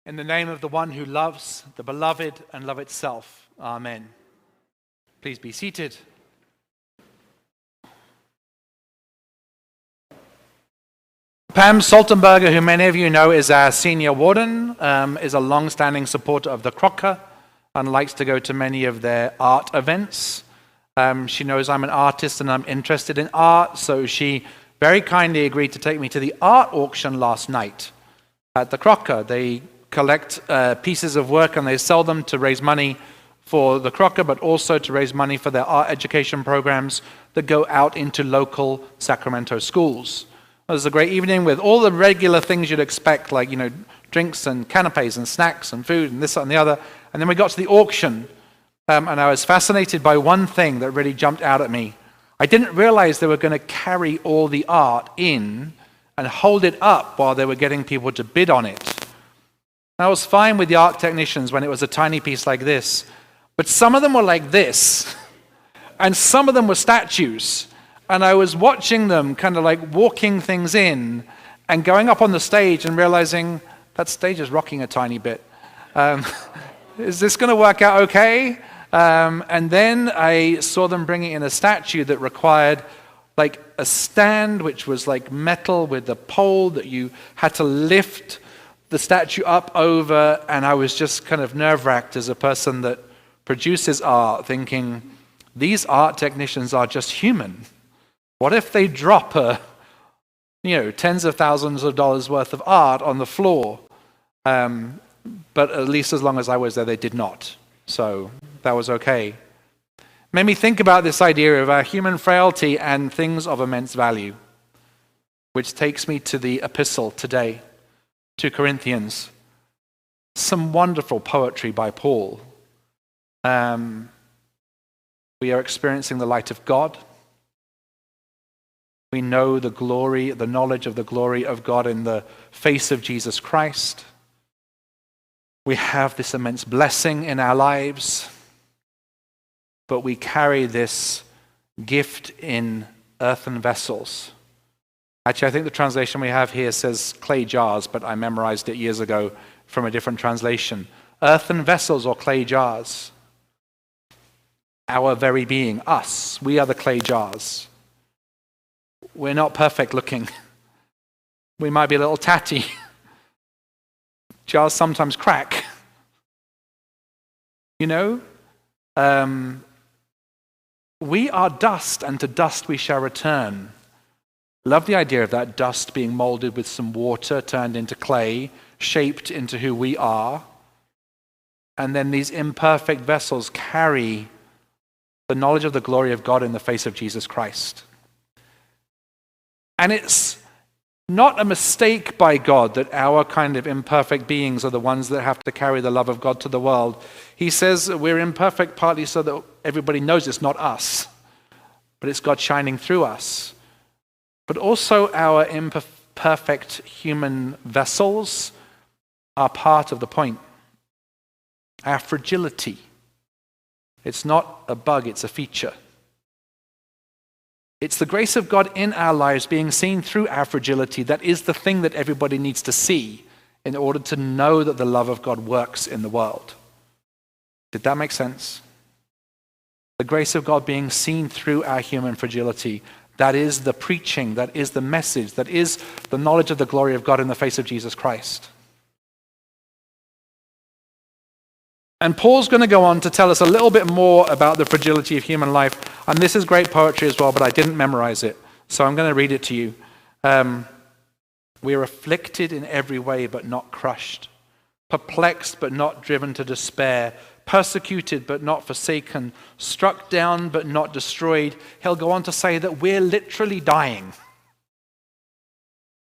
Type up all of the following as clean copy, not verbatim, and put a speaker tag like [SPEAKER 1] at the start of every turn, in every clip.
[SPEAKER 1] In the name of the one who loves, the beloved, and love itself. Amen. Please be seated. Pam Saltenberger, who many of you know is our senior warden, is a long-standing supporter of the Crocker and likes to go to many of their art events. She knows I'm an artist and I'm interested in art, so she very kindly agreed to take me to the art auction last night at the Crocker. They collect pieces of work and they sell them to raise money for the Crocker, but also to raise money for their art education programs that go out into local Sacramento schools. It was a great evening with all the regular things you'd expect, like, drinks and canapes and snacks and food and this, that, and the other. And then we got to the auction, and I was fascinated by one thing that really jumped out at me. I didn't realize they were going to carry all the art in and hold it up while they were getting people to bid on it. I was fine with the art technicians when it was a tiny piece like this, but some of them were like this, and some of them were statues. And I was watching them kind of like walking things in and going up on the stage and realizing that stage is rocking a tiny bit. Is this going to work out okay? And then I saw them bringing in a statue that required like a stand, which was like metal with a pole that you had to lift the statue up over. And I was just kind of nerve-wracked as a person that produces art, thinking, these art technicians are just human. What if they drop tens of thousands of dollars worth of art on the floor? But at least as long as I was there, they did not. So that was okay. Made me think about this idea of our human frailty and things of immense value, which takes me to the epistle today, 2 Corinthians. Some wonderful poetry by Paul. We are experiencing the light of God. We know the glory, the knowledge of the glory of God in the face of Jesus Christ. We have this immense blessing in our lives, but we carry this gift in earthen vessels. Actually, I think the translation we have here says clay jars, but I memorized it years ago from a different translation. Earthen vessels or clay jars. Our very being, us, we are the clay jars. We're not perfect looking. We might be a little tatty. Jars sometimes crack. We are dust, and to dust we shall return. Love the idea of that dust being molded with some water, turned into clay, shaped into who we are. And then these imperfect vessels carry the knowledge of the glory of God in the face of Jesus Christ. And it's not a mistake by God that our kind of imperfect beings are the ones that have to carry the love of God to the world. He says we're imperfect partly so that everybody knows it's not us, but it's God shining through us. But also our imperfect human vessels are part of the point. Our fragility. It's not a bug, it's a feature. It's the grace of God in our lives being seen through our fragility that is the thing that everybody needs to see in order to know that the love of God works in the world. Did that make sense? The grace of God being seen through our human fragility. That is the preaching, that is the message, that is the knowledge of the glory of God in the face of Jesus Christ. And Paul's going to go on to tell us a little bit more about the fragility of human life. And this is great poetry as well, but I didn't memorize it. So I'm going to read it to you. We are afflicted in every way, but not crushed. Perplexed, but not driven to despair. Persecuted, but not forsaken. Struck down, but not destroyed. He'll go on to say that we're literally dying.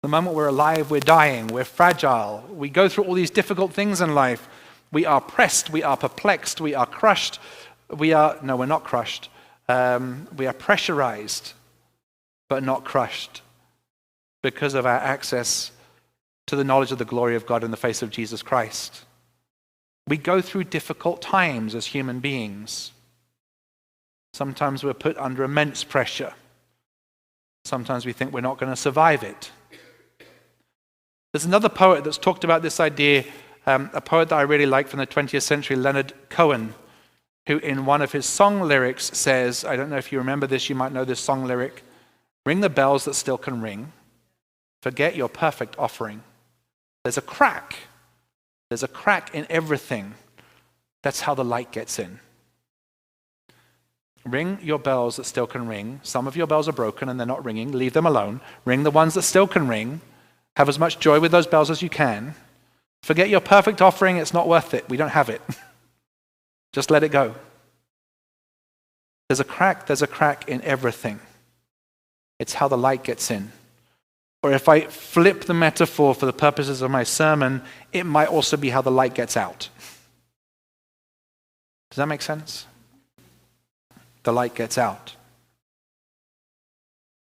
[SPEAKER 1] The moment we're alive, we're dying. We're fragile. We go through all these difficult things in life. We are pressed, we are perplexed, we are crushed. We're not crushed. We are pressurized, but not crushed because of our access to the knowledge of the glory of God in the face of Jesus Christ. We go through difficult times as human beings. Sometimes we're put under immense pressure. Sometimes we think we're not going to survive it. There's another poet that's talked about this idea A poet that I really like from the 20th century, Leonard Cohen, who in one of his song lyrics says, I don't know if you remember this, you might know this song lyric, ring the bells that still can ring, forget your perfect offering. There's a crack in everything. That's how the light gets in. Ring your bells that still can ring. Some of your bells are broken and they're not ringing. Leave them alone. Ring the ones that still can ring. Have as much joy with those bells as you can. Forget your perfect offering. It's not worth it. We don't have it. Just let it go. There's a crack in everything. It's how the light gets in. Or if I flip the metaphor for the purposes of my sermon, it might also be how the light gets out. Does that make sense? The light gets out.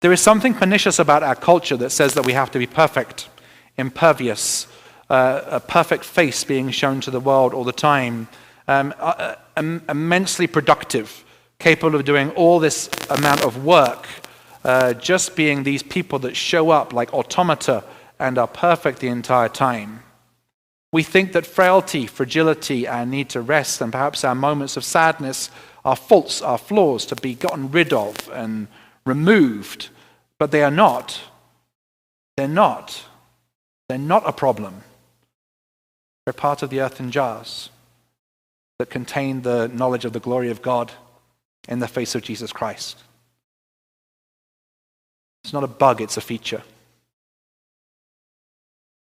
[SPEAKER 1] There is something pernicious about our culture that says that we have to be perfect, impervious, a perfect face being shown to the world all the time, immensely productive, capable of doing all this amount of work, just being these people that show up like automata and are perfect the entire time. We think that frailty, fragility, our need to rest, and perhaps our moments of sadness are faults, are flaws to be gotten rid of and removed, but they are not. They're not. They're not a problem. They're part of the earthen jars that contain the knowledge of the glory of God in the face of Jesus Christ. It's not a bug, it's a feature.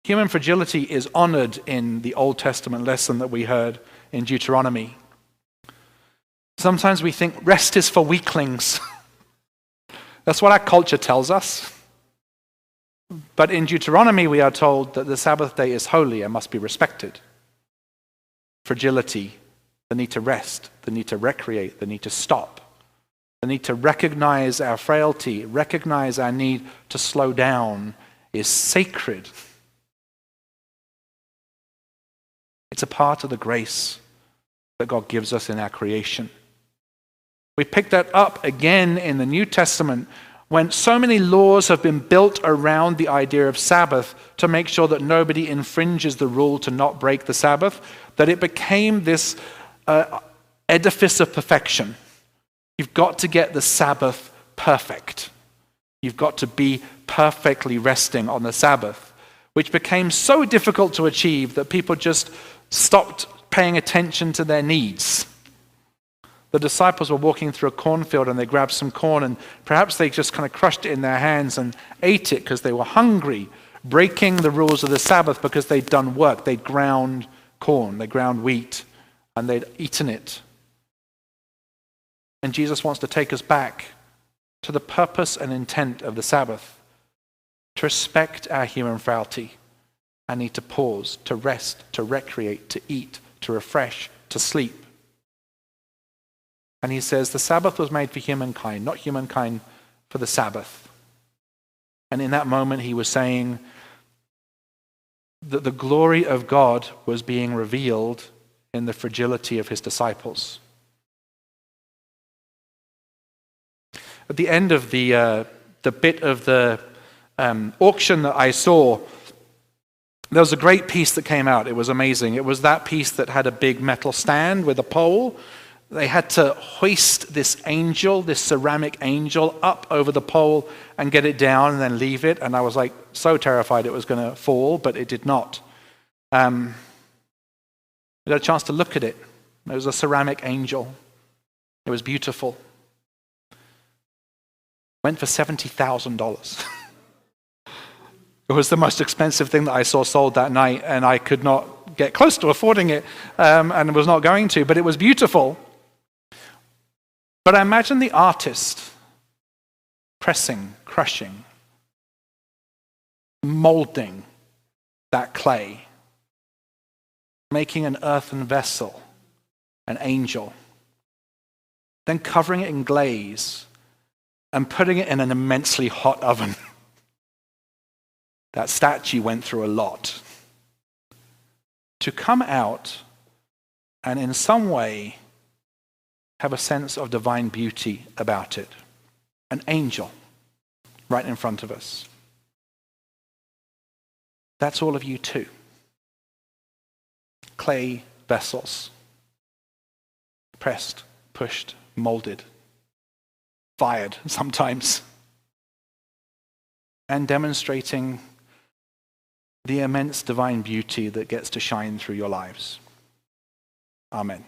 [SPEAKER 1] Human fragility is honored in the Old Testament lesson that we heard in Deuteronomy. Sometimes we think rest is for weaklings. That's what our culture tells us. But in Deuteronomy, we are told that the Sabbath day is holy and must be respected. Fragility, the need to rest, the need to recreate, the need to stop, the need to recognize our frailty, recognize our need to slow down is sacred. It's a part of the grace that God gives us in our creation. We pick that up again in the New Testament when so many laws have been built around the idea of Sabbath to make sure that nobody infringes the rule to not break the Sabbath, that it became this edifice of perfection. You've got to get the Sabbath perfect. You've got to be perfectly resting on the Sabbath, which became so difficult to achieve that people just stopped paying attention to their needs. The disciples were walking through a cornfield and they grabbed some corn and perhaps they just kind of crushed it in their hands and ate it because they were hungry, breaking the rules of the Sabbath because they'd done work. They'd ground corn, they ground wheat, and they'd eaten it. And Jesus wants to take us back to the purpose and intent of the Sabbath, to respect our human frailty, our need to pause, to rest, to recreate, to eat, to refresh, to sleep. And he says the Sabbath was made for humankind, not humankind for the Sabbath. And in that moment he was saying that the glory of God was being revealed in the fragility of his disciples. At the end of the bit of the auction that I saw, there was a great piece that came out. It was amazing. It was that piece that had a big metal stand with a pole. They had to hoist this angel, this ceramic angel, up over the pole and get it down and then leave it. And I was like so terrified it was going to fall, but it did not. We got a chance to look at it. It was a ceramic angel. It was beautiful. Went for $70,000. It was the most expensive thing that I saw sold that night, and I could not get close to affording it, and was not going to, but it was beautiful. But I imagine the artist pressing, crushing, molding that clay, making an earthen vessel, an angel, then covering it in glaze and putting it in an immensely hot oven. That statue went through a lot. To come out and in some way have a sense of divine beauty about it. An angel right in front of us. That's all of you too. clay vessels, pressed, pushed, molded, fired sometimes, and demonstrating the immense divine beauty that gets to shine through your lives. Amen.